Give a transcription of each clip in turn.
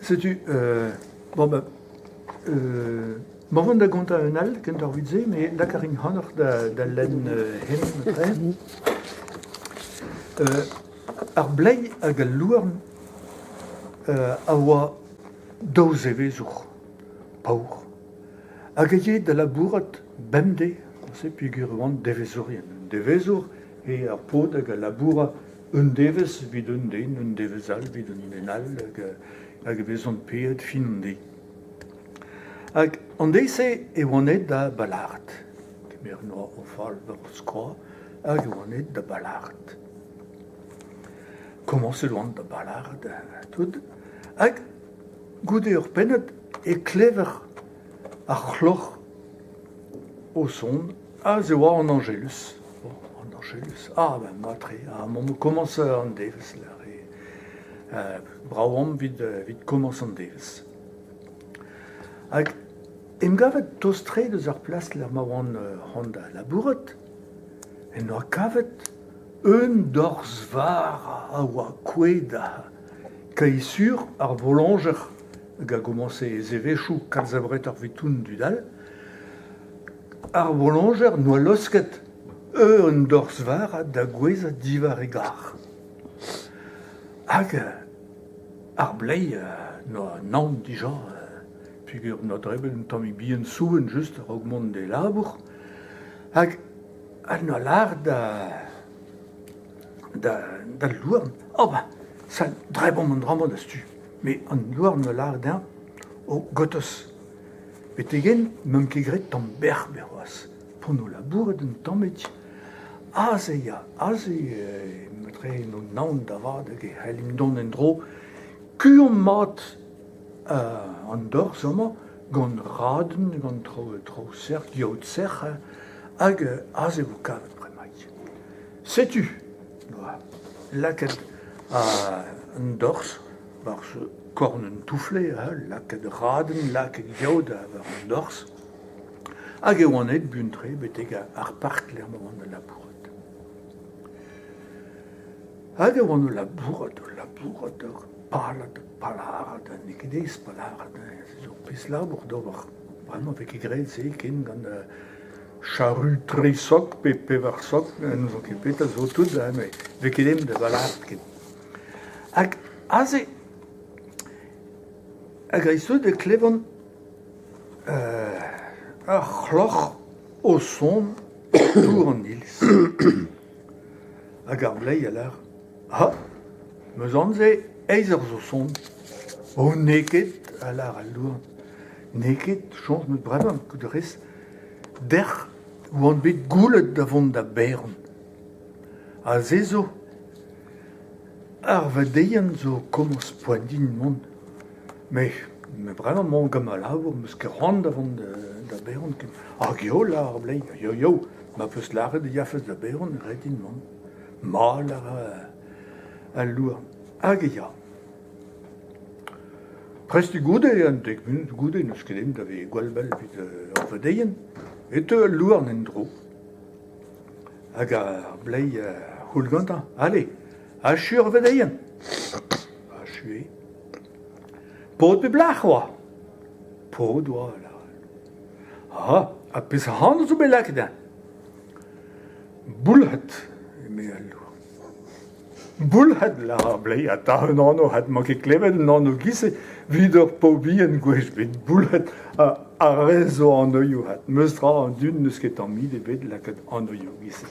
Sais-tu, bon ben, Morgen da gonta un al, kent ar vidze, mais la karin hanner da len hem, ar blei hag al louarn a oa daouz evezour, paour. Hag a ye da labourat bemde, pigur oan devezorien. Devezour e ar pod hag a laboura un devez vid un den, un devezal vid un menal hag a vezont peet fin un den. Hag an deise e oanet da balart. Kemer noa o fall ur skroa hag e oanet da balart. Comment se loan da balart tout. Hag goude ur pennet e klever ar c'hloc'h o son a ze oa an Angelus. An Angelus. Ben matre, mon commence an devez la. Braouam vid commence an devez. Hag em gavet tostre deus ar plas l'ar ma oan da labouret. En oa kavet un dorz var a oa koued kaisur ar volanger hag a gomance e zevechou kalzabret ar vetoun dudal. Ar volanger noa losket un dorz var da gwez a divar e gar. Hag ar blei noa naon dija figur not rebel un tamm bien souen just ar augment de labour. Hag al noa lar da louarn. Ça dre bon an dramod az tu. Me an louarn noa lar d'an o gotos. Betegen, mem kegret tamm berber oas. Pon o labouret un tammet. Aze metre no naon da vad hag e c'hellim don en dro. Kuom mat an dor sommer gant raden, gant tro serk, yaout serk, hag aze vo kavet premait. Setu, laket an dorz, war se korn un toufle, laket raden, laket yaout an dorz, hag e oanet buntre beteg ar part l'er ma oan da labouret. Hag e oan o labouret, palarad, nekedez palarad, zo pez labour d'ober. Vraiment, vek e gret se ken gant charru tre sok, pevar sok, nous an ket peta zo tout, me vek edem da balard ken. Hag aze, hag aizo de klevan ar c'hloc'h o son tour an iliz. Hag ar blei a lar, meus an ze eiz ar zo son, o neket a lar al louarn. Neket, chans met brevan, kout rez, der oan bet goulet da vont da bern. A zezo, ar vadeien zo komos poandin mont. Me brevan mon gam a labour, meus ket c'hoant da vont da bern. Yo la ar blei, yo, ma peus laret yafes da bern, redin mont. Ma lar al louarn. Hag ya. Prest goude an dek minut goude neus kedem da ve gwalbel vid ar vadeien, et al louarn en dro. Hag ar blei houl gantañ. Allez, a chu ar vadeien. A chue. Pod be blach oa. Pod oa la. A pez han zo be lakdan. Boulhat, me al louarn. Boulhat la ar blei, a ta un anno hat ma ket klevet un anno gise vid ur pobi en gwech bet boulhat a rezo an oioù hat. Meus dra an dun neus ket an mid ebet laket an oioù gise.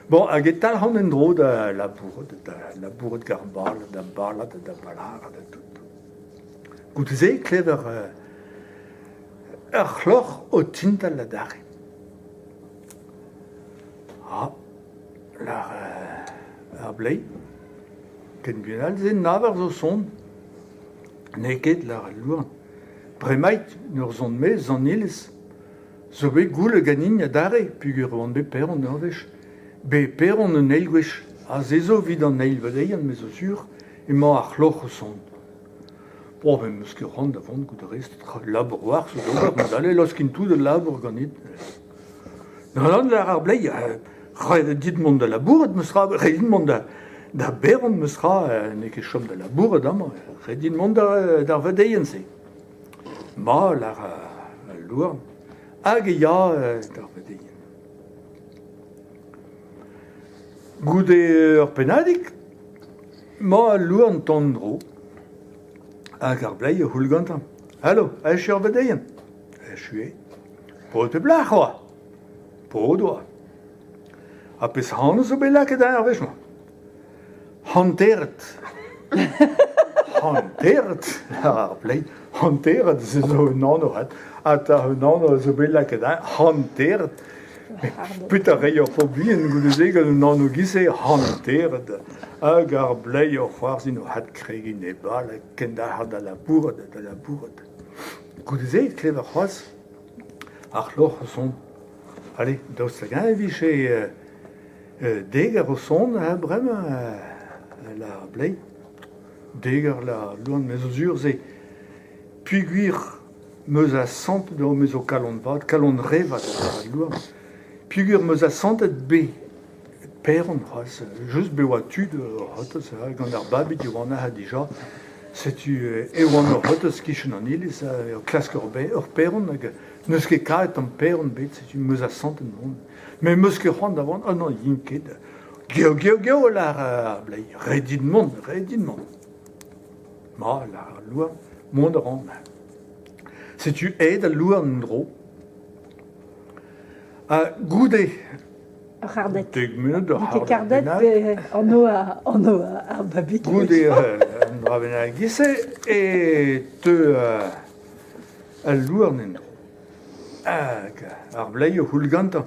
Bon, hag e tal c'hoant en dro da labouret garbal, da balat, da balar, da tout. Gout ze klever ar c'hloc'h o tintal la dare. Ar blei, ken bienal ze navar zo son, neket lar al louarn. Bremait, n'ur zon me, zan iliz, zo bet goule ganin a dare, pugur oan bet per an eurvech. Be per an un eilgwech, a zezo vid an eil vadeien, me zo sur, ema ar c'hloc'h o son. Ben meus ket c'hoant da vont gout rest labour war, zo d'ober, me dale loskin tout de labour ganit. Nan lar ar blei, dit mont da labouret, meus ra redin mont da beron mestra ne ket chom da labour d'amañ, redin mont d'ar vedeien se. Ma lar louarn, hag ya d'ar vedeien. Goude ur penadik, ma louarn tondro, hag ar blei ur hulgantan. Hallo, eich ur vedeien? Eich ue. Po te blach oa. Po doa. Ha pez han zo belaket ar vech ma. Hanteret. Hanteret. Ar blei. Hanteret ze zo un anno hat. At un anno zo belaket ar. Hanteret. Puta reier po bien goude zegel un anno gise hanteret. Hag ar blei ur c'hoarzin o hat kregin e bal ken da har da labouret. Goude zeg klever c'hoaz ar c'hloc'h o son. Allez, daoust la gain eviche deger o son brem la blei. Deger la louan mezozur ze puiguir meus a sant do meus o kalon vat, kalon revat la louan. Puiguir meus a santet be peron c'hoaz, just be oa tud rotos gant ar babit yo wana ha dija. Setu e oan ur rotos kichen an iliz ur klask ur peron hag neus ket karet an peron bet, setu meus a santet mont. Me meus ket c'hoant davant, non, yin ket. Geo lar blei, redin mont. Ma lar louan mont ran. Setu aed a louan dro. Goude. Kardet. Deg minut ur Ket kardet anno ar babik. Goude an dra gise e te a louan en dro. Hag ar blei o hulgantan.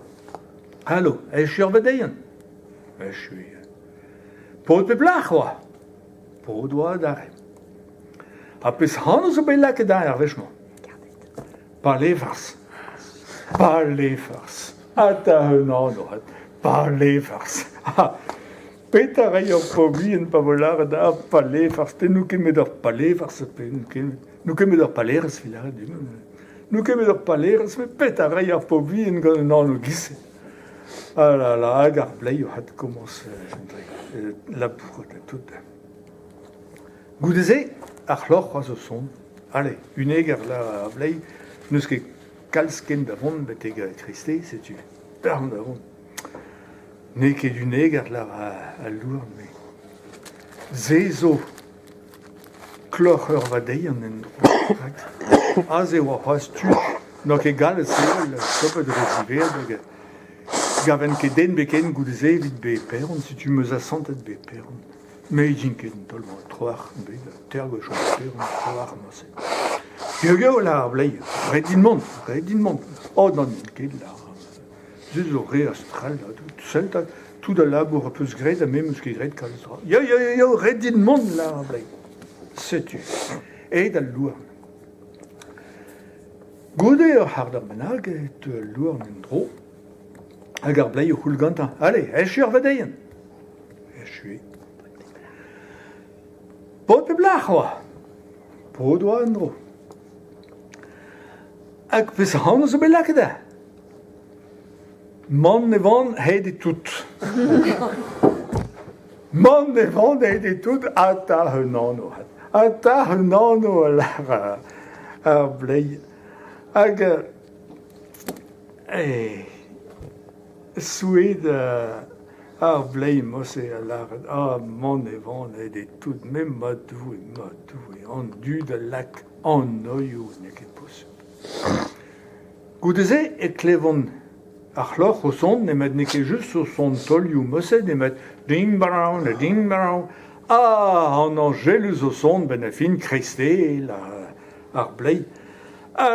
Hallo, eich ur vedeien? Eich ue. Po pe blach oa? Po doa dare. Ha pez han zo belaket ar vech ma. Parlevars. Ata un anno hat. Parlevars. Peter reier po bien pa volar da parlevars. Te nou kemet ur parlevars. Nou kemet ur paleres filar du. Nou kemet ur paleres, me Peter reier po bien gant un anno gise. La hag ar blei o hat komos labouret tout. Goude ze ar c'hloc'h c'hoaz o son. Allez, uneger la ar blei, neus ket kalsken da vont beteg kriste, setu pern da vont. Ne ket uneger la a louarn, me ze zo kloc'h ur vadeien en dro. A ze oa c'hoaz tu, no ket gallet sevel, stopet reziver, gaven ket den beken goude ze evit be peron, setu meus a santet be peron. Me din ket un tolman troar, be tergo chom peron, troar mose. Geo la ar blei, redin mont. Oh, non, ket la. Zuz o re astral, tout seul, tout da labour a peus gret, a me meus ket gret kalz dra. Yo, redin mont la ar blei. Setu. E da louarn. Goude ur hard ar benag et louarn en dro. Hag ar blei o c'houlgantan. Allez, eich ur vedeien? Eich ue. Po pe blach oa? Po doa en dro. Hag pez han zo belaket da? Man ne van hed e tout. Man ne van hed e tout ata un anno hat. Ata un anno lar ar blei. Hag souet ar blei mose a lar. Man ne van hed e tout. Me madou, an du da lak an noio ne ket pos. Goude ze e klevon ar c'hloc'h o son, nemet ne ket just o son tolioù mose, nemet ding barao. An angelus o son ben a fin kriste ar blei.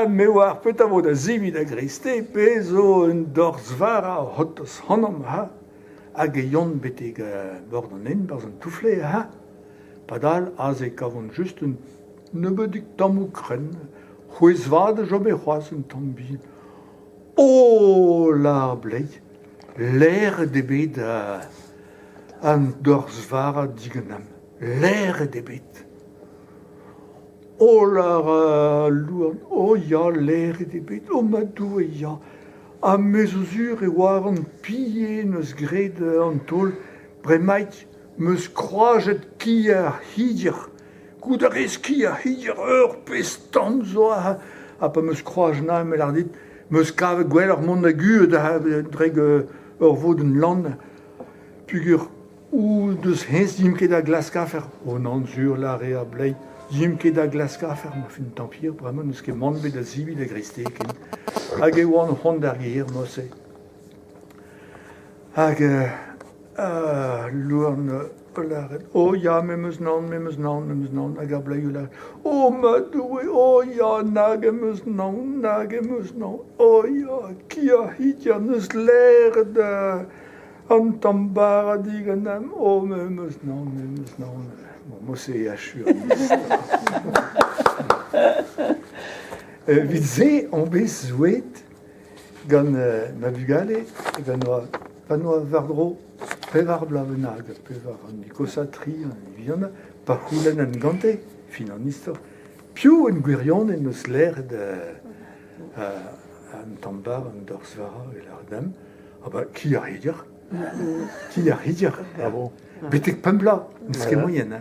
Me war peut a vo da zivit a kriste, pe zo un dorz vara o hotos hanom ha, hag e yon beteg bord an en bar an toufle ha. Padal a ze kavon just un nebedik tamou kren, c'hwez vad jo be c'hoaz un tambi. Oh, la blei, l'air debet an dorz vara diganam. L'air debet. Oh, la louan, oh ya, l'air debet. Oh, madou, ya. A mezozur e war an pille neus gred an tol, bremait meus croaget ki a hidir, goude a rez ki a hidir ur pestan zo a pa meus croaj na me l'ar dit, meus kavet gwell ar mont a gu dreg ur vod un lan, pugur ou deus hens dim ket a glaskafer, o nan sur la re a blei, dim ket a glaskafer, ma fin tampir, bremañ neus ket man bet a zibil a grestekin. Hag e oan hon d'ar ger, mo se. Hag louarn laret, o ya, me meus nan, hag ar blei laret, o ma doue, o ya, nag e meus nan, o ya, ki a hidir neus leret an tambar a dig an am, o me meus nan. Bon, mo se e achur. Vid se, on bez zouet, gant na bugale, gant oa vardro, pevar blavenag, pevar an nikosatri, an viana, pa c'houlenn an gante, fin an istor. Piv en gwirion en eus leret an tambar, an dorsvara, e lardem, ba, ki a hidir? Ki a hidir? Betek pembla, neus ket moyen,